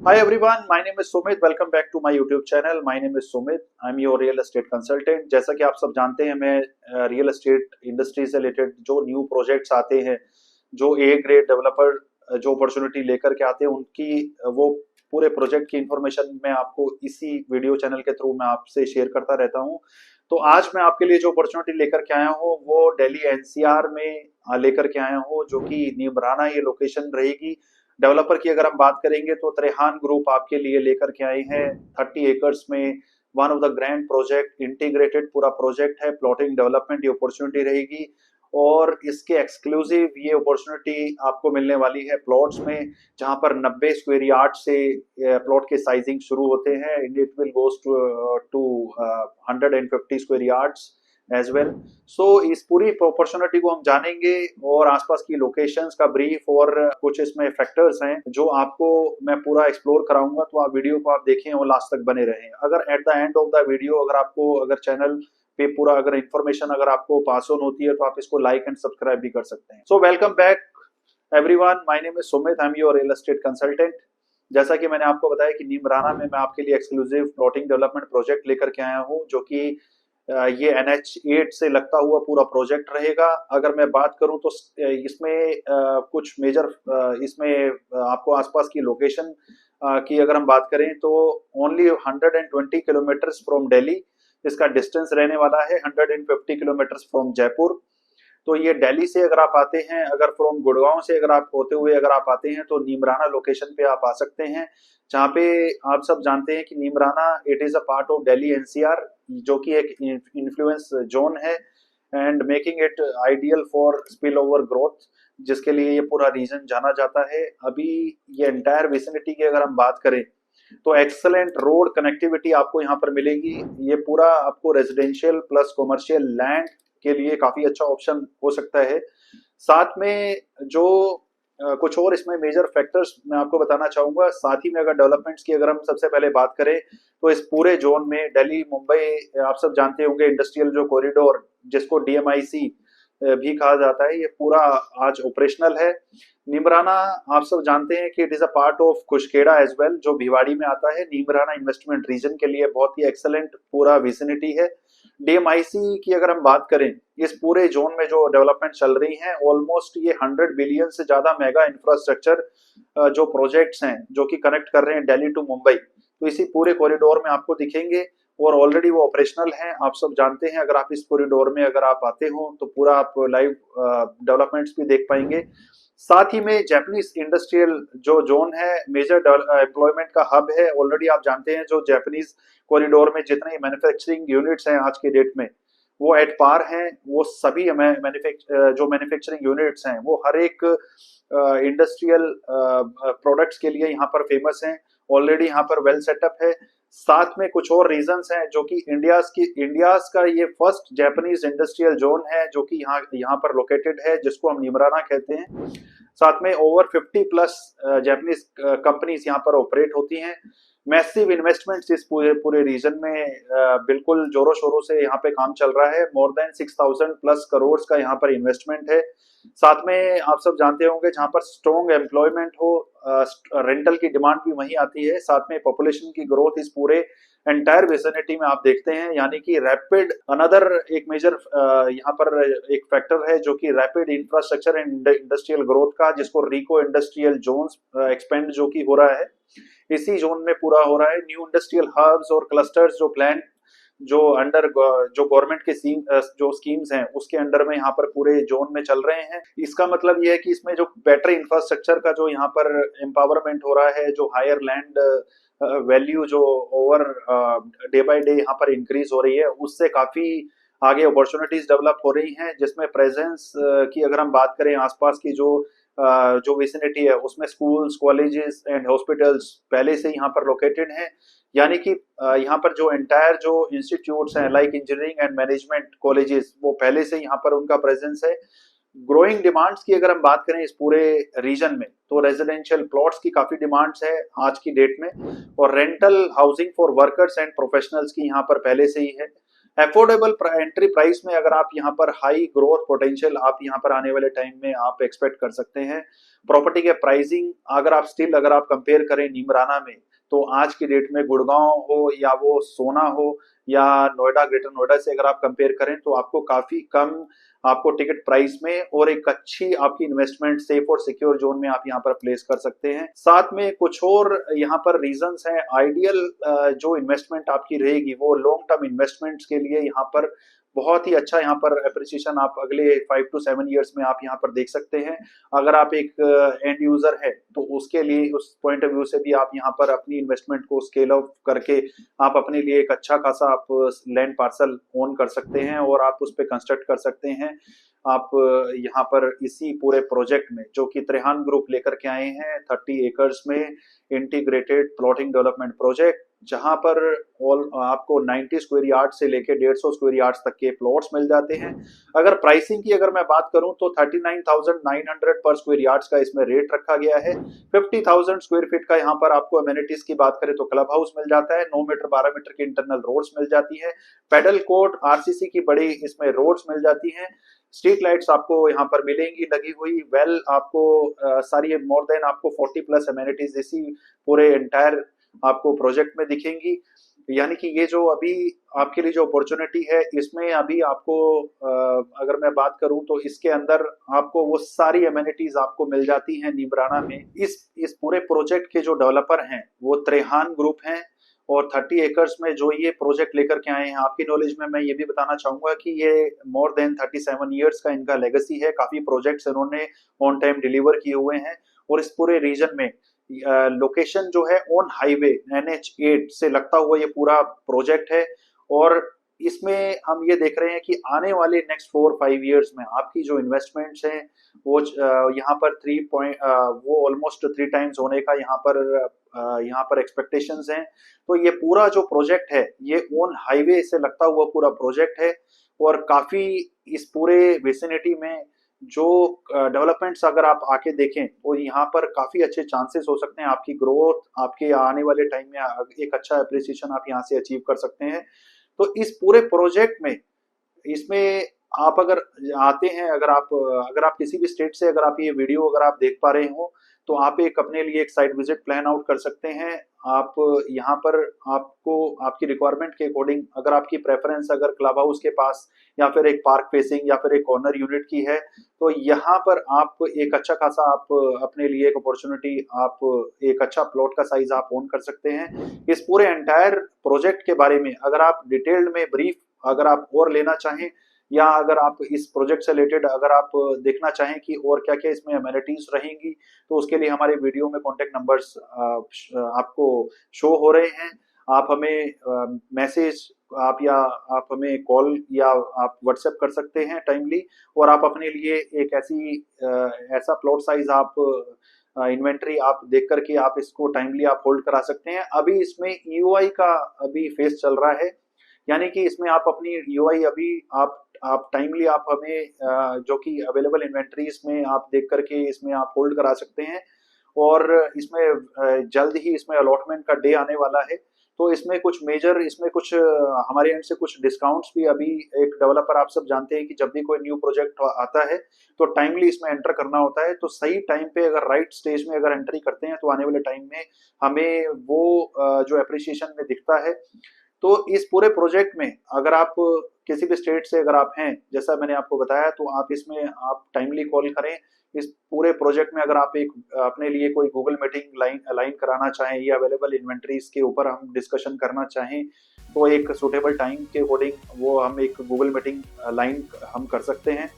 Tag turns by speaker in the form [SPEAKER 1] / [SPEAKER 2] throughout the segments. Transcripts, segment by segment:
[SPEAKER 1] Hi everyone, my name is Sumit. Welcome back to my YouTube channel. My name is Sumit. I'm your real estate consultant. जैसा कि आप सब जानते हैं, मैं रियल एस्टेट इंडस्ट्री से रिलेटेड जो न्यू प्रोजेक्ट्स आते हैं, जो ए ग्रेड डेवलपर जो अपॉर्चुनिटी लेकर के आते हैं, उनकी वो पूरे प्रोजेक्ट की इंफॉर्मेशन मैं आपको इसी वीडियो चैनल के थ्रू मैं आपसे शेयर करता रहता हूँ। तो आज मैं आपके लिए जो अपॉर्चुनिटी लेकर के आया हूँ वो दिल्ली एनसीआर में लेकर के आया हूँ, जो कि नीमराना ये लोकेशन रहेगी। डेवलपर की अगर हम बात करेंगे तो त्रेहान ग्रुप आपके लिए लेकर के आए हैं 30 एकर्स में one of the grand project, integrated पूरा प्रोजेक्ट है, प्लॉटिंग डेवलपमेंट ये अपॉर्चुनिटी रहेगी। और इसके एक्सक्लूसिव ये अपॉर्चुनिटी आपको मिलने वाली है प्लॉट्स में, जहां पर 90 स्क्वायर यार्ड से प्लॉट के साइजिंग शुरू होते हैं। It will goes to 150 square yards as well. So इस पूरी अपॉर्चुनिटी को हम जानेंगे और आसपास की लोकेशंस का ब्रीफ और कुछ इसमें फैक्टर्स हैं जो आपको मैं पूरा एक्सप्लोर कराऊंगा। तो आप वीडियो को आप देखें और लास्ट तक बने रहें। अगर at the end of the video अगर चैनल पे पूरा अगर इन्फॉर्मेशन अगर आपको पास ऑन होती है तो आप इसको लाइक एंड सब्सक्राइब भी कर सकते हैं। So welcome back everyone, my name is Sumit, I am your real estate consultant. जैसा कि मैंने आपको बताया कि नीमराना में मैं आपके लिए एक्सक्लूसिव प्लॉटिंग डेवलपमेंट प्रोजेक्ट लेकर के आया हूँ, जो कि ये NH8 से लगता हुआ पूरा प्रोजेक्ट रहेगा। अगर मैं बात करूं तो इसमें कुछ मेजर इसमें आपको आसपास की लोकेशन की अगर हम बात करें तो ओनली 120 किलोमीटर्स फ्रॉम दिल्ली इसका डिस्टेंस रहने वाला है, 150 किलोमीटर्स फ्रॉम जयपुर। तो ये दिल्ली से अगर आप आते हैं, अगर फ्रॉम गुड़गांव से अगर आप होते हुए अगर आप आते हैं तो नीमराना लोकेशन पे आप आ सकते हैं, जहाँ पे आप सब जानते हैं कि Neemrana it is a part of Delhi NCR, जो कि एक इन्फ्लुएंस जोन है and making it ideal for spill over growth, जिसके लिए ये पूरा रीजन जाना जाता है। अभी ये एंटायर विसिनिटी की अगर हम बात करें तो एक्सलेंट रोड कनेक्टिविटी आपको यहाँ पर मिलेगी। ये पूरा आपको रेजिडेंशियल प्लस कॉमर्शियल लैंड के लिए काफी अच्छा ऑप्शन हो सकता है। साथ में जो कुछ और इसमें मेजर फैक्टर्स मैं आपको बताना चाहूंगा। साथ ही में अगर डेवलपमेंट्स की अगर हम सबसे पहले बात करें तो इस पूरे जोन में दिल्ली मुंबई आप सब जानते होंगे इंडस्ट्रियल जो कॉरिडोर जिसको DMIC भी कहा जाता है, ये पूरा आज ऑपरेशनल है। नीमराना आप सब जानते हैं कि it is a part of Kushkhera as well, जो भिवाड़ी में आता है। नीमराना इन्वेस्टमेंट रीजन के लिए बहुत ही एक्सलेंट पूरा विसिनिटी है। DMIC की अगर हम बात करें, इस पूरे जोन में जो डेवलपमेंट चल रही हैं ऑलमोस्ट ये 100 बिलियन से ज्यादा मेगा इंफ्रास्ट्रक्चर जो प्रोजेक्ट्स हैं जो कि कनेक्ट कर रहे हैं दिल्ली टू मुंबई, तो इसी पूरे कॉरिडोर में आपको दिखेंगे और ऑलरेडी वो ऑपरेशनल हैं। आप सब जानते हैं अगर आप इस कॉरिडोर में अगर आप आते हो तो पूरा आप लाइव डेवलपमेंट्स भी देख पाएंगे। साथ ही में जापानीज इंडस्ट्रियल जो जोन है मेजर एम्प्लॉयमेंट का हब है। ऑलरेडी आप जानते हैं जो जापानीज कॉरिडोर में जितने मैन्युफैक्चरिंग यूनिट्स हैं आज के डेट में वो एट पार हैं। वो सभी जो मैन्युफैक्चरिंग यूनिट्स हैं वो हर एक इंडस्ट्रियल प्रोडक्ट्स के लिए यहाँ पर फेमस हैं। ऑलरेडी यहाँ पर वेल सेटअप है। साथ में कुछ और रीजंस हैं जो कि इंडियाज का ये फर्स्ट जापानीज इंडस्ट्रियल जोन है जो कि यहाँ पर लोकेटेड है, जिसको हम निमराना कहते हैं। साथ में ओवर 50 प्लस जापानीज कंपनीज यहाँ पर ऑपरेट होती हैं। मैसिव इन्वेस्टमेंट्स इस पूरे पूरे रीजन में बिल्कुल जोरों शोरों से यहाँ पे काम चल रहा है। मोर देन 6000 प्लस करोड़ का यहाँ पर इन्वेस्टमेंट है। साथ में आप सब जानते होंगे जहाँ पर स्ट्रॉन्ग एम्प्लॉयमेंट हो, रेंटल की डिमांड भी वहीं आती है। साथ में पॉपुलेशन की ग्रोथ इस पूरे एंटायर विसिनिटी में आप देखते हैं, यानी कि रैपिड अनदर एक मेजर यहाँ पर एक फैक्टर है जो कि rapid infrastructure and industrial growth का, जिसको रिको इंडस्ट्रियल जोन्स एक्सपेंड जो कि हो रहा है इसी जोन में पूरा हो रहा है। न्यू इंडस्ट्रियल हब्स और क्लस्टर्स जो प्लान जो अंडर जो गवर्नमेंट के जो स्कीम्स हैं उसके अंडर में यहाँ पर पूरे जोन में चल रहे हैं। इसका मतलब ये है कि इसमें जो बेटर इंफ्रास्ट्रक्चर का जो यहाँ पर एम्पावरमेंट हो रहा है, जो हायर लैंड वैल्यू जो ओवर डे बाय डे यहाँ पर इंक्रीज हो रही है, उससे काफी आगे अपॉर्चुनिटीज डेवलप हो रही हैं। जिसमें प्रेजेंस की अगर हम बात करें आसपास की जो विसिनिटी है उसमें स्कूल्स, कॉलेजेस एंड हॉस्पिटल्स पहले से यहाँ पर लोकेटेड हैं। यानी कि यहाँ पर जो एंटायर जो इंस्टीट्यूट्स हैं like engineering and management colleges वो पहले से यहाँ पर उनका प्रेजेंस है। ग्रोइंग डिमांड्स की अगर हम बात करें इस पूरे रीजन में तो रेजिडेंशियल प्लॉट्स की काफी डिमांड्स है आज की डेट में, और rental housing for workers and professionals की यहाँ पर पहले से ही है। अफोर्डेबल एंट्री प्राइस में अगर आप यहाँ पर हाई ग्रोथ पोटेंशियल आप यहाँ पर आने वाले टाइम में आप एक्सपेक्ट कर सकते हैं। प्रॉपर्टी के प्राइसिंग अगर आप कंपेयर करें नीमराना में, तो आज की डेट में गुड़गांव हो या वो सोना हो या नोएडा, ग्रेटर नोएडा से अगर आप कंपेयर करें तो आपको काफी कम आपको टिकट प्राइस में और एक अच्छी आपकी इन्वेस्टमेंट सेफ और सिक्योर जोन में आप यहाँ पर प्लेस कर सकते हैं। साथ में कुछ और यहाँ पर रीजंस हैं। आइडियल जो इन्वेस्टमेंट आपकी रहेगी वो लॉन्ग टर्म इन्वेस्टमेंट्स के लिए यहाँ पर बहुत ही अच्छा यहाँ पर एप्रिसिएशन आप अगले 5 to 7 ईयर्स में आप यहाँ पर देख सकते हैं। अगर आप एक एंड यूजर है तो उसके लिए उस पॉइंट ऑफ व्यू से भी आप यहाँ पर अपनी इन्वेस्टमेंट को स्केल अप करके आप अपने लिए एक अच्छा खासा आप लैंड पार्सल ओन कर सकते हैं और आप उस पर कंस्ट्रक्ट कर सकते हैं। आप यहाँ पर इसी पूरे प्रोजेक्ट में जो कि त्रेहान ग्रुप लेकर के आए हैं 30 एकर्स में इंटीग्रेटेड प्लॉटिंग डेवलपमेंट प्रोजेक्ट, जहां पर आपको 90 स्क्वायर यार्ड से लेके 150 स्क्वायर यार्ड तक के प्लॉट्स मिल जाते हैं। अगर प्राइसिंग की अगर मैं बात करूं तो 39,900 पर स्क्वायर यार्ड्स का इसमें रेट रखा गया है। 50,000 स्क्वायर फीट का यहाँ पर आपको अमेनिटीज की बात करें तो क्लब हाउस मिल जाता है, 9 मीटर 12 मीटर की इंटरनल रोड्स मिल जाती है, पेडल कोर्ट, आरसीसी की बड़ी इसमें रोड्स मिल जाती हैं, स्ट्रीट लाइट्स आपको यहाँ पर मिलेंगी लगी हुई, वेल आपको सारी मोर देन आपको 40+ अमेनिटीज इसी पूरे एंटायर आपको प्रोजेक्ट में दिखेंगी। यानी कि ये जो अभी आपके लिए जो अपॉर्चुनिटी है इसमें अभी आपको अगर मैं बात करूं तो इसके अंदर आपको वो सारी अमेनिटीज आपको मिल जाती हैं नीमराना में। इस पूरे प्रोजेक्ट के जो डेवलपर हैं वो त्रेहान ग्रुप हैं और 30 एकर्स में जो ये प्रोजेक्ट लेकर के आए हैं, आपकी नॉलेज में मैं ये भी बताना चाहूंगा कि ये मोर देन 37 ईयर्स का इनका लेगेसी है। काफी प्रोजेक्ट्स इन्होंने ऑन टाइम डिलीवर किए हुए हैं और इस पूरे रीजन में लोकेशन जो है ऑन हाईवे NH8 से लगता हुआ ये पूरा प्रोजेक्ट है। और इसमें हम ये देख रहे हैं कि आने वाले नेक्स्ट 4-5 ईयर्स में आपकी जो इन्वेस्टमेंट्स हैं वो यहाँ पर वो ऑलमोस्ट 3 टाइम्स होने का यहाँ पर एक्सपेक्टेशंस हैं। तो ये पूरा जो प्रोजेक्ट है ये ऑन हाईवे से लगता हुआ पूरा प्रोजेक्ट है और काफी इस पूरे विसिनिटी में जो डेवलपमेंट्स अगर आप आके देखें तो यहाँ पर काफी अच्छे चांसेस हो सकते हैं आपकी ग्रोथ, आपके आने वाले टाइम में एक अच्छा एप्रिसिएशन आप यहाँ से अचीव कर सकते हैं। तो इस पूरे प्रोजेक्ट में इसमें आप अगर आते हैं, अगर आप किसी भी स्टेट से अगर आप ये वीडियो अगर आप देख पा रहे हो तो आप एक अपने लिए एक साइट विजिट प्लान आउट कर सकते हैं। आप यहाँ पर आपको आपकी रिक्वायरमेंट के अकॉर्डिंग अगर आपकी प्रेफरेंस अगर क्लब हाउस के पास या फिर एक पार्क फेसिंग या फिर एक कॉर्नर यूनिट की है तो यहाँ पर आप एक अच्छा खासा आप अपने लिए एक अपॉर्चुनिटी आप एक अच्छा प्लॉट का साइज आप ओन कर सकते हैं। इस पूरे एंटायर प्रोजेक्ट के बारे में अगर आप डिटेल्ड में ब्रीफ अगर आप और लेना चाहें या अगर आप इस प्रोजेक्ट से रिलेटेड अगर आप देखना चाहें कि और क्या क्या इसमें अमेनिटीज रहेंगी तो उसके लिए हमारे वीडियो में कॉन्टेक्ट नंबर्स आपको शो हो रहे हैं। आप हमें मैसेज आप हमें कॉल या आप व्हाट्सएप कर सकते हैं टाइमली और आप अपने लिए एक ऐसा प्लॉट साइज आप इन्वेंट्री आप देख करके आप इसको टाइमली आप होल्ड करा सकते हैं। अभी इसमें EOI का अभी फेज चल रहा है, यानी कि इसमें आप अपनी EOI अभी आप टाइमली आप हमें जो कि अवेलेबल इन्वेंट्रीज में आप देख करके इसमें आप होल्ड करा सकते हैं और इसमें जल्द ही इसमें अलॉटमेंट का डे आने वाला है। तो इसमें कुछ हमारे एंड से कुछ डिस्काउंट्स भी अभी एक डेवलपर आप सब जानते हैं कि जब भी कोई न्यू प्रोजेक्ट आता है तो टाइमली इसमें एंटर करना होता है। तो सही टाइम पे अगर राइट स्टेज में अगर एंट्री करते हैं तो आने वाले टाइम में हमें वो जो एप्रिसिएशन में दिखता है। तो इस पूरे प्रोजेक्ट में अगर आप किसी भी स्टेट से अगर आप हैं जैसा मैंने आपको बताया तो आप इसमें आप टाइमली कॉल करें। इस पूरे प्रोजेक्ट में अगर आप एक अपने लिए कोई गूगल मीटिंग अलाइन कराना चाहें या अवेलेबल इन्वेंट्रीज के ऊपर हम डिस्कशन करना चाहें तो एक सुटेबल टाइम के अकॉर्डिंग वो हम एक गूगल मीटिंग अलाइन हम कर सकते हैं।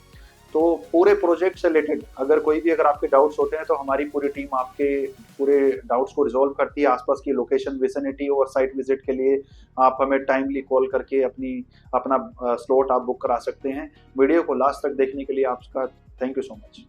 [SPEAKER 1] तो पूरे प्रोजेक्ट से रिलेटेड अगर आपके डाउट्स होते हैं तो हमारी पूरी टीम आपके पूरे डाउट्स को रिजॉल्व करती है। आसपास की लोकेशन विसिनिटी और साइट विजिट के लिए आप हमें टाइमली कॉल करके अपना स्लॉट आप बुक करा सकते हैं। वीडियो को लास्ट तक देखने के लिए आपका थैंक यू सो मच।